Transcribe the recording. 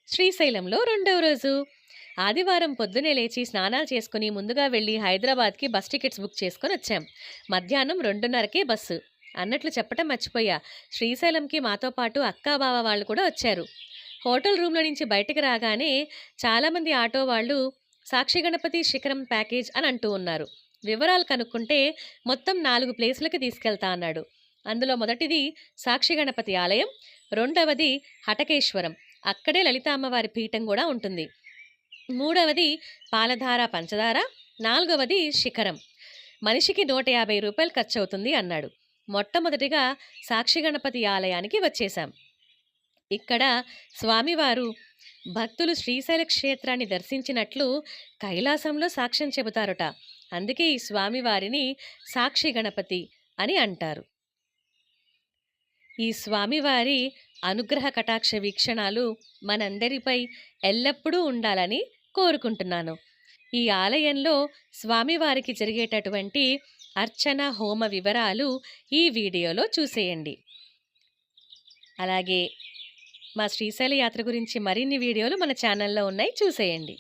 శ్రీశైలంలో రెండవ రోజు. ఆదివారం పొద్దున్నే లేచి స్నానాలు చేసుకుని ముందుగా వెళ్లి హైదరాబాద్‌కి బస్ టికెట్స్ బుక్ చేసుకొనొచ్చాం. మధ్యాహ్నం 2:30కే బస్సు. అన్నట్లు చెప్పటం మర్చిపోయా. శ్రీశైలంకి మాతో పాటు అక్కా, బావ వాళ్ళు కూడా వచ్చారు. హోటల్ రూమ్‌లో నుంచి బయటికి రాగానే చాలామంది ఆటో వాళ్ళు సాక్షి గణపతి శిఖరం ప్యాకేజ్ అని అంటూ ఉన్నారు. వివరాలు కనుక్కుంటే మొత్తం 4 ప్లేసులకి తీసుకెళ్తా అన్నాడు. అందులో మొదటిది సాక్షి గణపతి ఆలయం, రెండవది హటకేశ్వరం. అక్కడే లలిత అమ్మవారి పీఠం కూడా ఉంటుంది. మూడవది పాలధార పంచదార, నాలుగవది శిఖరం. మనిషికి రూ. 150 ఖర్చవుతుంది అన్నాడు. మొట్టమొదటిగా సాక్షి గణపతి ఆలయానికి వచ్చేశాం. ఇక్కడ స్వామివారు భక్తులు శ్రీశైల క్షేత్రాన్ని దర్శించినట్లు కైలాసంలో సాక్ష్యం చెబుతారట. అందుకే ఈ స్వామివారిని సాక్షి గణపతి అని అంటారు. ఈ స్వామివారి అనుగ్రహ కటాక్ష వీక్షణాలు మనందరిపై ఎల్లప్పుడూ ఉండాలని కోరుకుంటున్నాను. ఈ ఆలయంలో స్వామివారికి జరిగేటటువంటి అర్చన హోమ వివరాలు ఈ వీడియోలో చూసేయండి. అలాగే మా శ్రీశైల యాత్ర గురించి మరిన్ని వీడియోలు మన ఛానల్లో ఉన్నాయి, చూసేయండి.